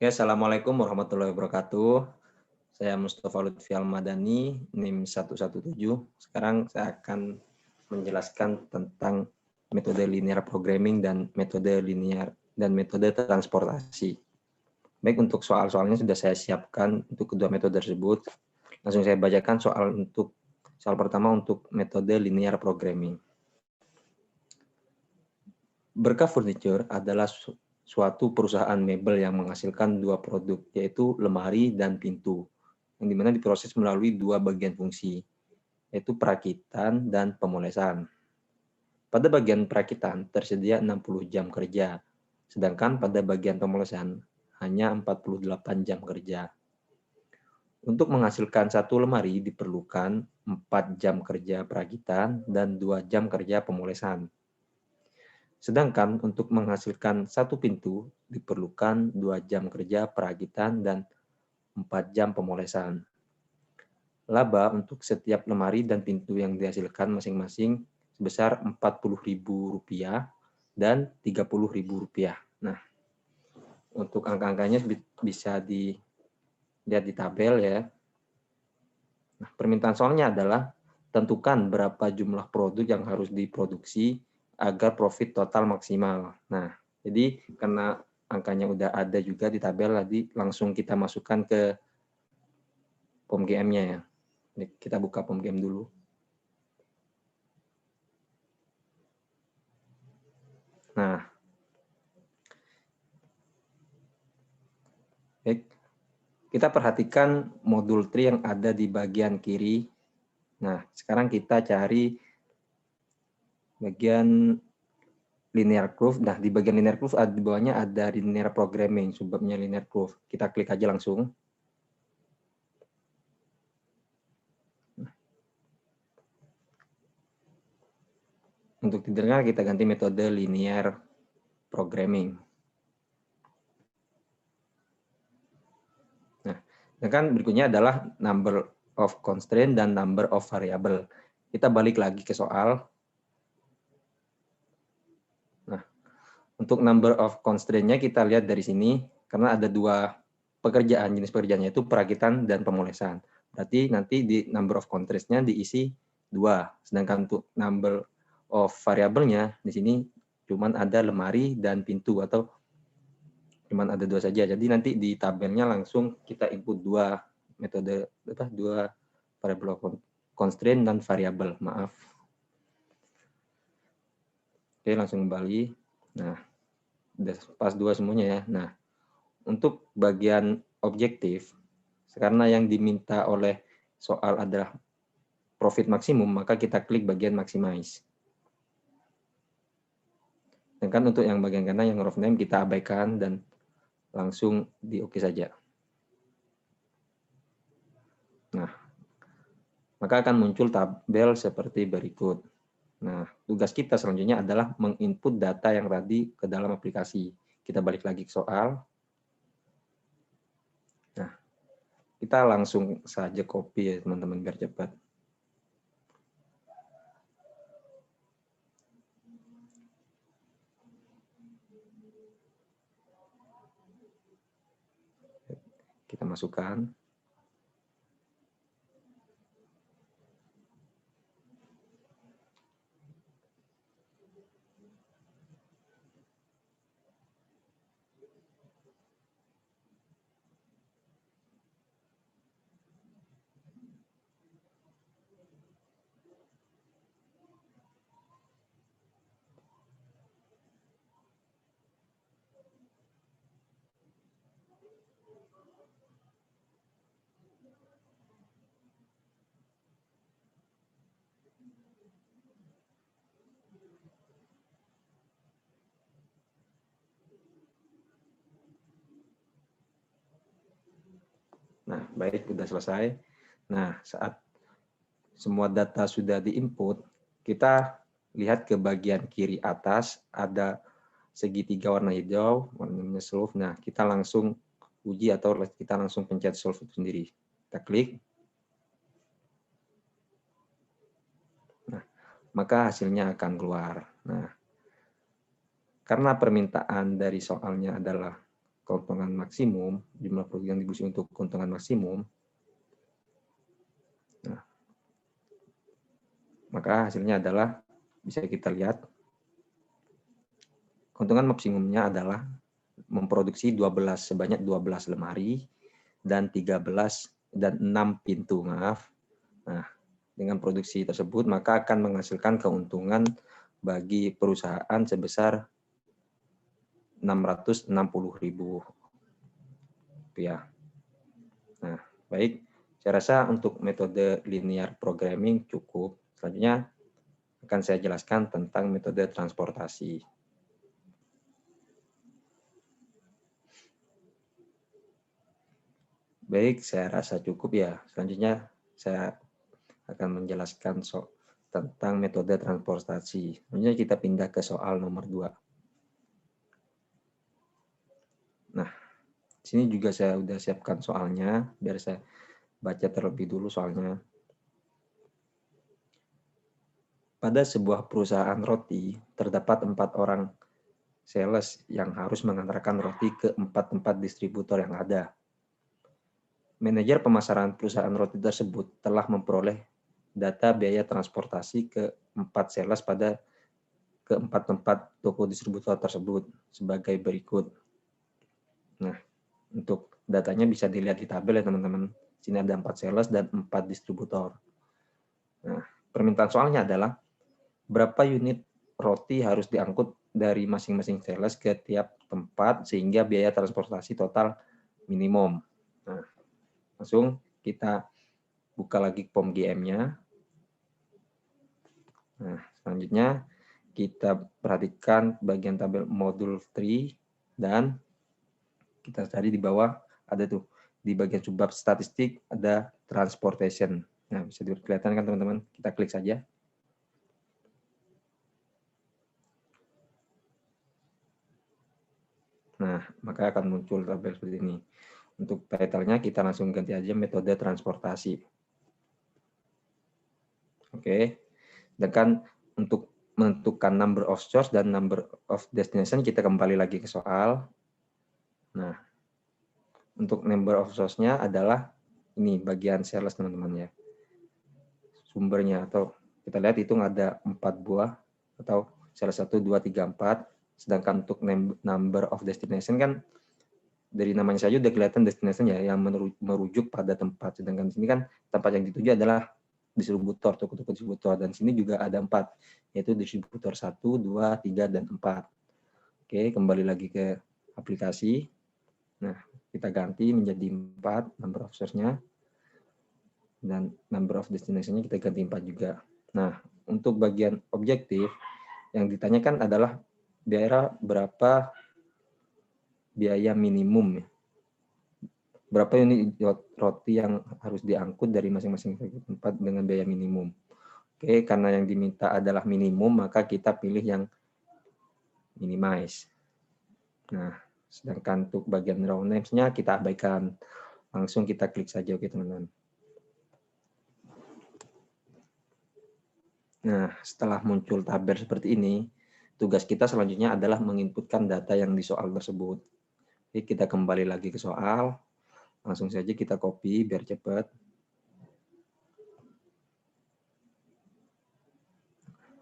Ya, Assalamualaikum warahmatullahi wabarakatuh. Saya Mustafa Lutfi Almadani, NIM 117. Sekarang saya akan menjelaskan tentang metode linear programming dan metode transportasi. Baik, untuk soal-soalnya sudah saya siapkan untuk kedua metode tersebut. Langsung saya bacakan soal pertama untuk metode linear programming. Berkah Furniture adalah suatu perusahaan mebel yang menghasilkan dua produk, yaitu lemari dan pintu, yang dimana diproses melalui dua bagian fungsi, yaitu perakitan dan pemolesan. Pada bagian perakitan tersedia 60 jam kerja, sedangkan pada bagian pemolesan hanya 48 jam kerja. Untuk menghasilkan satu lemari diperlukan 4 jam kerja perakitan dan 2 jam kerja pemolesan. Sedangkan untuk menghasilkan satu pintu diperlukan 2 jam kerja perakitan dan 4 jam pemolesan. Laba untuk setiap lemari dan pintu yang dihasilkan masing-masing sebesar Rp40.000 dan Rp30.000. Nah, untuk angka-angkanya bisa dilihat di tabel ya. Nah, permintaan soalnya adalah tentukan berapa jumlah produk yang harus diproduksi agar profit total maksimal. Nah, jadi karena angkanya udah ada juga di tabel, tadi langsung kita masukkan ke POM-GM-nya ya. Ini kita buka POM-GM dulu. Nah, baik. Kita perhatikan modul tree yang ada di bagian kiri. Nah, sekarang kita cari bagian linear curve. Nah, di bagian linear curve di bawahnya ada linear programming, subbabnya linear curve. Kita klik aja langsung. Untuk titelnya kita ganti metode linear programming. Nah, sedangkan berikutnya adalah number of constraint dan number of variable. Kita balik lagi ke soal. Nah, untuk number of constraint-nya kita lihat dari sini, karena ada dua pekerjaan, jenis pekerjaannya itu perakitan dan pemolesan. Berarti nanti di number of constraint-nya diisi 2, sedangkan untuk number of variable-nya di sini cuman ada lemari dan pintu, atau cuman ada 2 saja. Jadi nanti di tabelnya langsung kita input dua metode, dua variable constraint dan variable, maaf. Oke, langsung kembali. Nah, udah pas dua semuanya ya. Nah, untuk bagian objektif, karena yang diminta oleh soal adalah profit maksimum, maka kita klik bagian maximize. Sedangkan untuk yang bagian kanan, yang rough name, kita abaikan dan langsung di oke saja. Nah, maka akan muncul tabel seperti berikut. Nah, tugas kita selanjutnya adalah menginput data yang tadi ke dalam aplikasi. Kita balik lagi ke soal. Nah, kita langsung saja copy ya teman-teman biar cepat. Kita masukkan. Nah, baik, sudah selesai. Nah, saat semua data sudah diinput, kita lihat ke bagian kiri atas, ada segitiga warna hijau, warnanya solve. Nah, kita langsung uji atau kita langsung pencet solve itu sendiri. Kita klik. Nah, maka hasilnya akan keluar. Nah, karena permintaan dari soalnya adalah keuntungan maksimum, jumlah produk yang distribusi untuk keuntungan maksimum, nah, maka hasilnya adalah bisa kita lihat keuntungan maksimumnya adalah memproduksi sebanyak 12 lemari dan 13 dan 6 pintu, maaf. Nah, dengan produksi tersebut maka akan menghasilkan keuntungan bagi perusahaan sebesar Rp660.000. Nah, baik. Saya rasa untuk metode linear programming cukup. Selanjutnya akan saya jelaskan tentang metode transportasi. Baik, saya rasa cukup ya. Selanjutnya saya akan menjelaskan tentang metode transportasi. Selanjutnya kita pindah ke soal nomor 2. Nah, sini juga saya sudah siapkan soalnya, biar saya baca terlebih dulu soalnya. Pada sebuah perusahaan roti, terdapat 4 orang sales yang harus mengantarkan roti ke 4 tempat distributor yang ada. Manajer pemasaran perusahaan roti tersebut telah memperoleh data biaya transportasi ke 4 sales pada ke 4 tempat toko distributor tersebut sebagai berikut. Nah, untuk datanya bisa dilihat di tabel ya teman-teman. Sini ada 4 sales dan 4 distributor. Nah, permintaan soalnya adalah berapa unit roti harus diangkut dari masing-masing sales ke tiap tempat sehingga biaya transportasi total minimum. Nah, langsung kita buka lagi form GM-nya. Nah, selanjutnya kita perhatikan bagian tabel modul 3 dan kita cari di bawah ada tuh di bagian subbab statistik ada transportation. Nah, bisa kelihatan kan teman-teman? Kita klik saja. Nah, maka akan muncul tabel seperti ini. Untuk title-nya kita langsung ganti aja metode transportasi. Oke. Sedangkan untuk menentukan number of source dan number of destination kita kembali lagi ke soal. Nah, untuk number of source-nya adalah ini bagian sales teman-teman ya. Sumbernya atau kita lihat hitung ada 4 buah atau sales 1, 2, 3, 4. Sedangkan untuk number of destination kan dari namanya saja udah kelihatan destination ya yang merujuk pada tempat. Sedangkan di sini kan tempat yang dituju adalah distributor, toko-toko distributor, dan sini juga ada 4, yaitu distributor 1, 2, 3, dan 4. Oke, kembali lagi ke aplikasi. Nah, kita ganti menjadi 4 number of source-nya, dan number of destination-nya kita ganti 4 juga. Nah, untuk bagian objektif, yang ditanyakan adalah berapa biaya minimum, berapa unit roti yang harus diangkut dari masing-masing tempat dengan biaya minimum. Oke, karena yang diminta adalah minimum, maka kita pilih yang minimize. Nah, sedangkan untuk bagian raw names-nya kita abaikan. Langsung kita klik saja, oke teman-teman. Nah, setelah muncul tabel seperti ini, tugas kita selanjutnya adalah menginputkan data yang di soal tersebut. Oke, kita kembali lagi ke soal. Langsung saja kita copy biar cepat.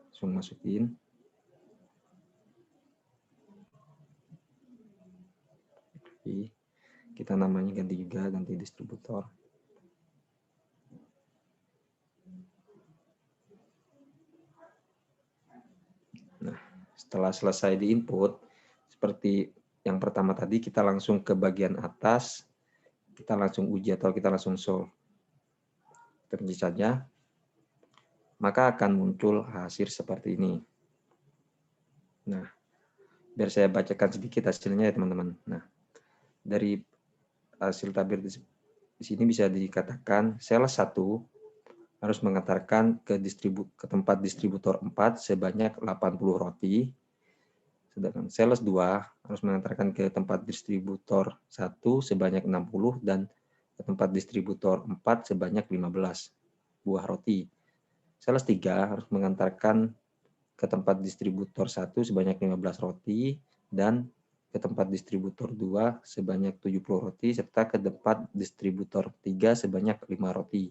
Langsung masukin. Kita namanya ganti juga, ganti distributor. Nah, setelah selesai di input, seperti yang pertama tadi, kita langsung ke bagian atas, kita langsung uji atau kita langsung solve. Tentu saja, maka akan muncul hasil seperti ini. Nah, biar saya bacakan sedikit hasilnya ya teman-teman. Nah, dari hasil tabel di sini bisa dikatakan sales 1 harus mengantarkan ke tempat distributor 4 sebanyak 80 roti. Sedangkan sales 2 harus mengantarkan ke tempat distributor 1 sebanyak 60 dan ke tempat distributor 4 sebanyak 15 buah roti. Sales 3 harus mengantarkan ke tempat distributor 1 sebanyak 15 roti dan ke tempat distributor 2 sebanyak 70 roti, serta ke tempat distributor 3 sebanyak 5 roti.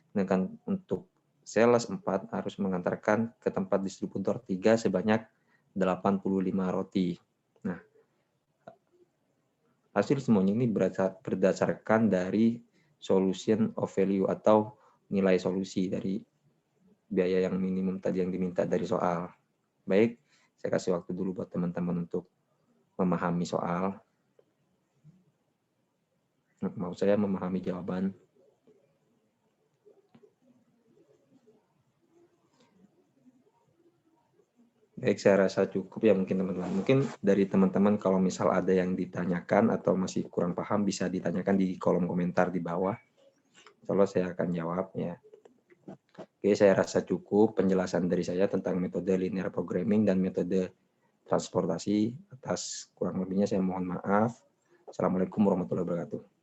Sedangkan untuk sales 4 harus mengantarkan ke tempat distributor 3 sebanyak 85 roti. Nah, hasil semuanya ini berdasarkan dari solution of value atau nilai solusi dari biaya yang minimum tadi yang diminta dari soal. Baik, saya kasih waktu dulu buat teman-teman untuk memahami soal. Mau saya memahami jawaban. Baik, saya rasa cukup ya mungkin teman-teman. Mungkin dari teman-teman kalau misal ada yang ditanyakan atau masih kurang paham bisa ditanyakan di kolom komentar di bawah. Kalau saya akan jawab ya. Oke, saya rasa cukup penjelasan dari saya tentang metode linear programming dan metode transportasi. Atas kurang lebihnya saya mohon maaf. Assalamualaikum warahmatullahi wabarakatuh.